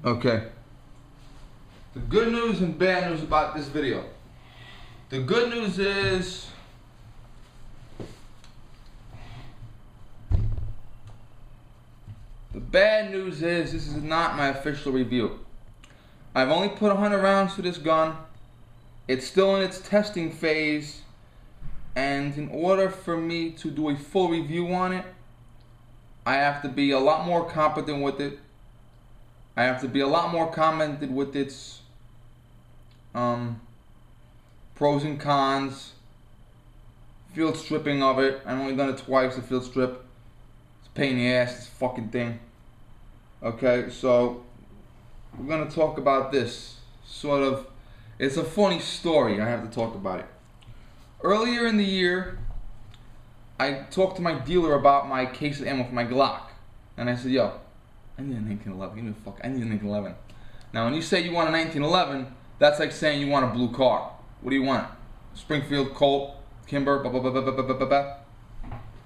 Okay. The good news and bad news about this video. The good news is this is not my official review. I've only put 100 rounds to this gun. It's still in its testing phase, and in order for me to do a full review on it, I have to be a lot more competent with it. I have to be a lot more commented with its pros and cons, field stripping of it. I've only done it twice, the field strip. It's a pain in the ass, this fucking thing. Okay, so we're gonna talk about this. Sort of, it's a funny story, I have to talk about it. Earlier in the year, I talked to my dealer about my case of ammo for my Glock. And I said, yo, I need a 1911. Give me a fuck. I need a 1911. Now, when you say you want a 1911, that's like saying you want a blue car. What do you want? Springfield, Colt, Kimber, blah, blah, blah, blah, blah, blah, blah, blah.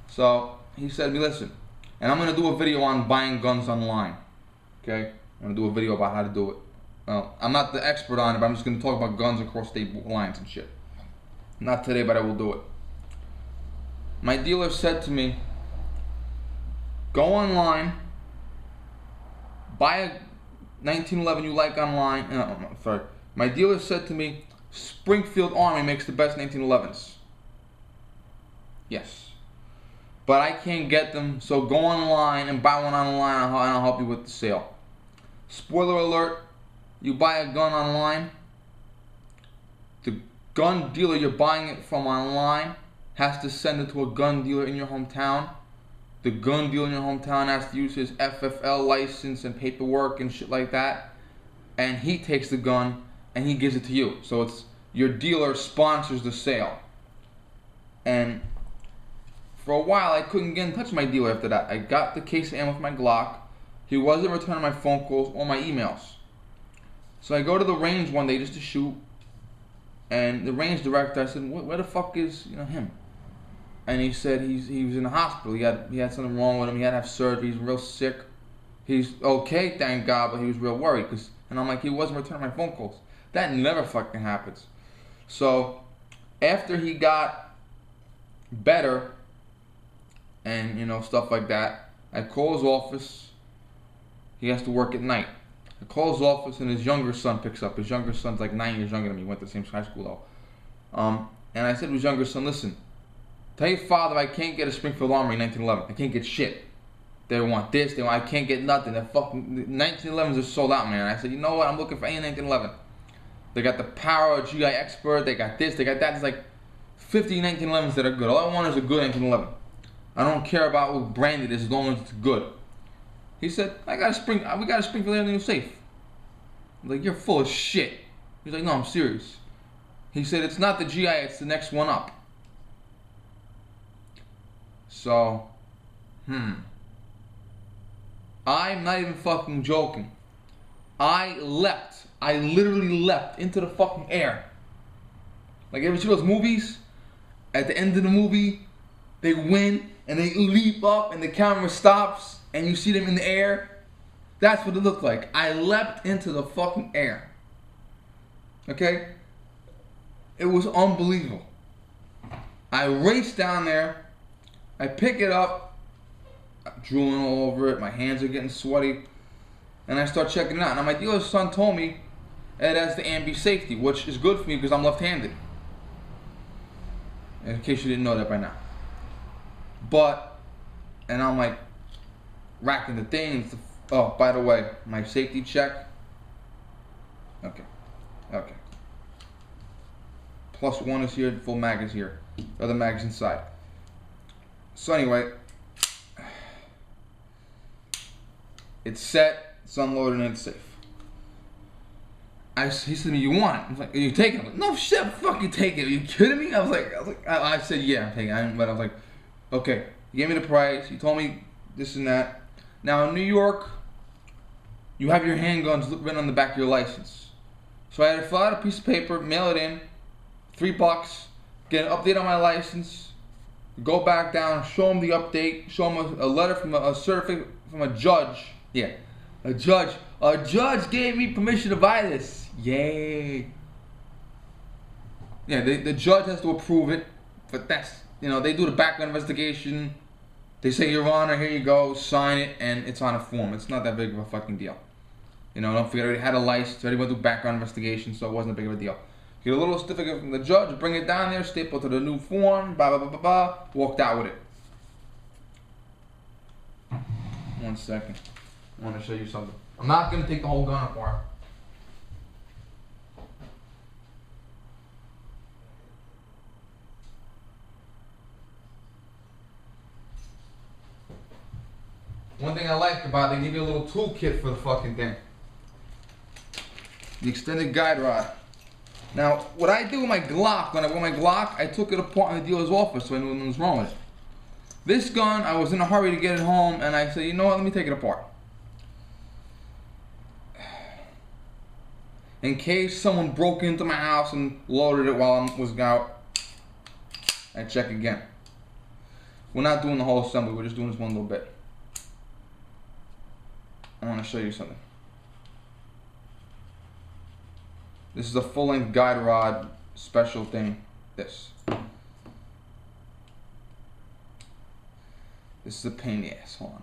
So, he said to me, listen, and I'm going to do a video on buying guns online. Okay? I'm going to do a video about how to do it. Well, I'm not the expert on it, but I'm just going to talk about guns across state lines and shit. Not today, but I will do it. My dealer said to me, go online, buy a 1911 you like online. Sorry. My dealer said to me, Springfield Armory makes the best 1911s. Yes. But I can't get them, so go online and buy one online and I'll help you with the sale. Spoiler alert, you buy a gun online, the gun dealer you're buying it from online has to send it to a gun dealer in your hometown. The gun dealer in your hometown has to use his FFL license and paperwork and shit like that. And he takes the gun and he gives it to you. So it's your dealer sponsors the sale. And for a while I couldn't get in touch with my dealer after that. I got the case of ammo for my Glock. He wasn't returning my phone calls or my emails. So I go to the range one day just to shoot. And the range director, I said, where the fuck is him? And he said he was in the hospital. He had something wrong with him. He had to have surgery. He's real sick. He's okay, thank God, but he was real worried. And I'm like, he wasn't returning my phone calls. That never fucking happens. So after he got better and stuff like that, I call his office. He has to work at night. I call his office and his younger son picks up. His younger son's like 9 years younger than me. Went to the same high school though. And I said to his younger son, listen, tell your father I can't get a Springfield Armory 1911. I can't get shit. They want this, I can't get nothing. The fucking 1911s are sold out, man. I said, you know what? I'm looking for any 1911. They got the Power GI Expert. They got this, they got that. There's like 50 1911s that are good. All I want is a good 1911. I don't care about what brand it is as long as it's good. He said, we got a Springfield Armory safe. I'm like, you're full of shit. He's like, no, I'm serious. He said, it's not the GI, it's the next one up. So, I'm not even fucking joking. I literally leapt into the fucking air. Like, ever see those movies? At the end of the movie, they win and they leap up and the camera stops and you see them in the air. That's what it looked like. I leapt into the fucking air. Okay? It was unbelievable. I raced down there. I pick it up. I'm drooling all over it. My hands are getting sweaty. And I start checking it out. Now, my dealer's son told me it has the ambi safety, which is good for me because I'm left-handed. In case you didn't know that by now. And I'm like racking the things. Oh, by the way, my safety check. Okay. +1 is here, full mag is here. The other mag's inside. So anyway, it's set, it's unloaded, and it's safe. He said to me, you want? I was like, are you taking it? Like, no shit, fuck you taking it. Are you kidding me? I said, yeah, I'm taking it. But I was like, okay. He gave me the price. He told me this and that. Now in New York, you have your handguns written on the back of your license. So I had to fill out a piece of paper, mail it in, $3, get an update on my license, go back down, show him the update, show him a letter from a certificate from a judge. Yeah, A judge gave me permission to buy this. Yay. Yeah, the judge has to approve it, but that's, they do the background investigation. They say, Your Honor, here you go, sign it, and it's on a form. It's not that big of a fucking deal. Don't forget, I already had a license, already went through background investigation, so it wasn't a big of a deal. Get a little certificate from the judge, bring it down there, staple to the new form, blah, blah, blah, blah, blah, walked out with it. 1 second. I want to show you something. I'm not going to take the whole gun apart. One thing I like about it, they give you a little toolkit for the fucking thing. The extended guide rod. Now, what I do with my Glock, when I wear my Glock, I took it apart in the dealer's office so I knew what was wrong with it. This gun, I was in a hurry to get it home, and I said, you know what, let me take it apart. In case someone broke into my house and loaded it while I was out, I check again. We're not doing the whole assembly, we're just doing this one little bit. I want to show you something. This is a full-length guide rod special thing. This is a pain in the ass. Hold on.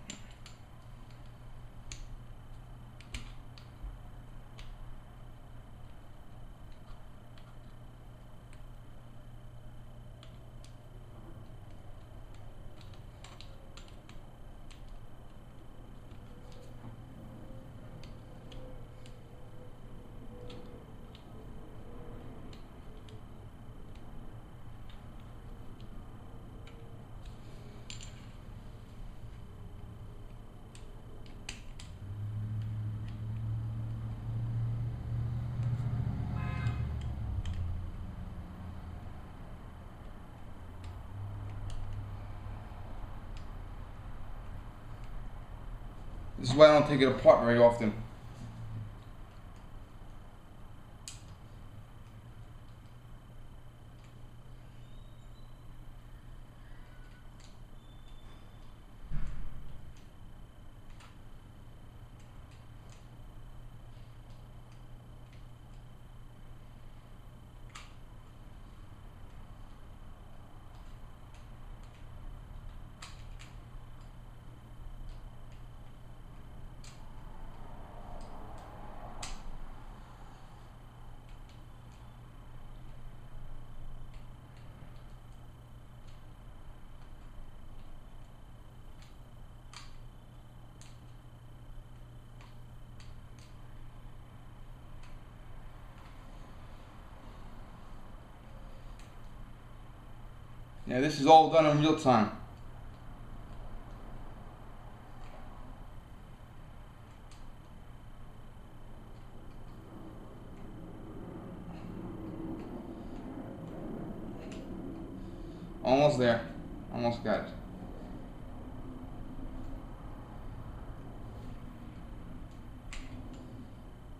This is why I don't take it apart very often. Yeah, this is all done in real time. Almost there. Almost got it.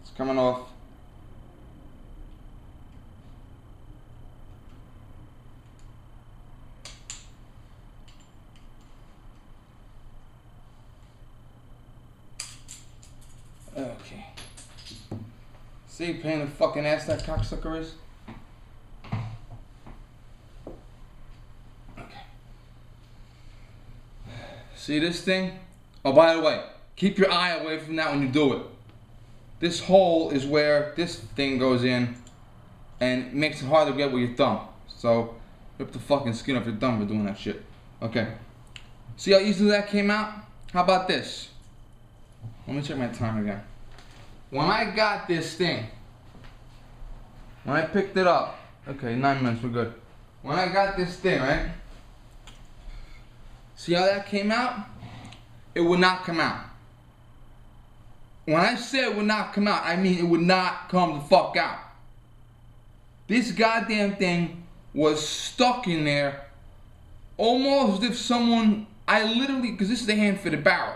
It's coming off. Okay. See, pain in the fucking ass that cocksucker is? Okay. See this thing? Oh, by the way, keep your eye away from that when you do it. This hole is where this thing goes in and makes it hard to get with your thumb. So, rip the fucking skin off your thumb for doing that shit. Okay. See how easily that came out? How about this? Let me check my time again. When I got this thing, when I picked it up, okay, 9 minutes, we're good. When I got this thing, right? See how that came out? It would not come out. When I say it would not come out, I mean it would not come the fuck out. This goddamn thing was stuck in there almost as if someone, because this is the hand-fitted barrel.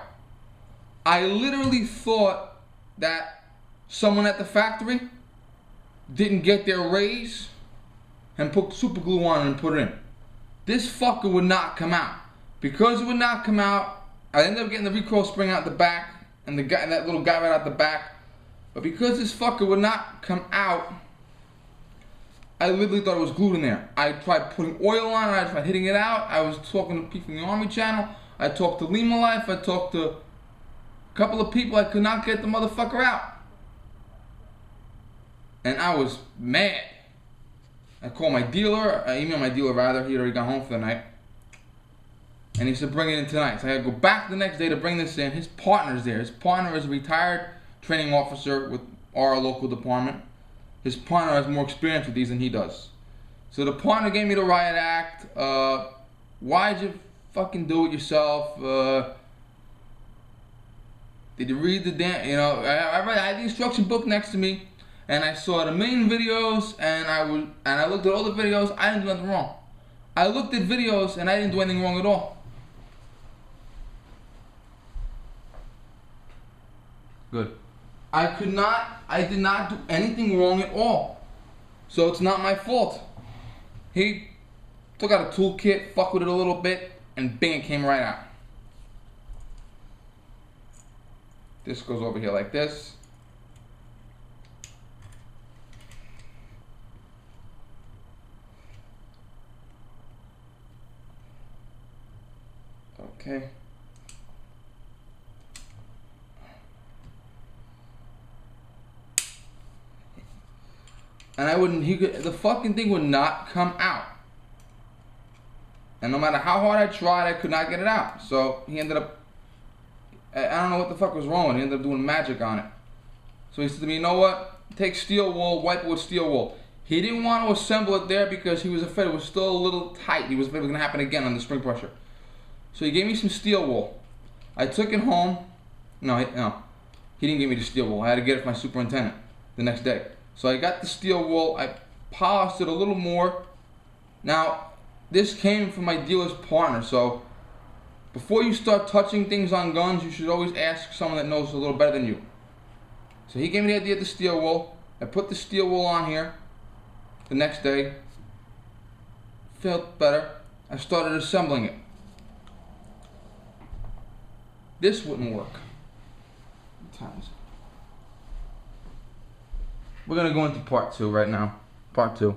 I literally thought that someone at the factory didn't get their raise and put super glue on it and put it in. This fucker would not come out. Because it would not come out, I ended up getting the recoil spring out the back and that little guy right out the back. But because this fucker would not come out, I literally thought it was glued in there. I tried putting oil on it, I tried hitting it out. I was talking to people from the Army channel. I talked to Lima Life, I talked to a couple of people. I could not get the motherfucker out. And I was mad. I called my dealer, I emailed my dealer rather, he already got home for the night. And he said bring it in tonight. So I had to go back the next day to bring this in. His partner's there. His partner is a retired training officer with our local department. His partner has more experience with these than he does. So the partner gave me the riot act. Why'd you fucking do it yourself? Did you read the damn, you know, I had the instruction book next to me, and I saw the main videos, and I looked at all the videos. I didn't do nothing wrong. I looked at videos and I didn't do anything wrong at all. Good. I did not do anything wrong at all. So it's not my fault. He took out a toolkit, fucked with it a little bit, and bang, it came right out. This goes over here like this. Okay. And the fucking thing would not come out. And no matter how hard I tried, I could not get it out. So he ended up, I don't know what the fuck was wrong with it. He ended up doing magic on it. So he said to me, you know what? Take steel wool, wipe it with steel wool. He didn't want to assemble it there because he was afraid it was still a little tight. He was afraid it was going to happen again on the spring pressure. So he gave me some steel wool. I took it home. No, he didn't give me the steel wool. I had to get it from my superintendent the next day. So I got the steel wool, I polished it a little more. Now, this came from my dealer's partner, so before you start touching things on guns, you should always ask someone that knows a little better than you. So he gave me the idea of the steel wool. I put the steel wool on here the next day. Felt better. I started assembling it. This wouldn't work. What time is it? We're going to go into part 2 right now. Part 2.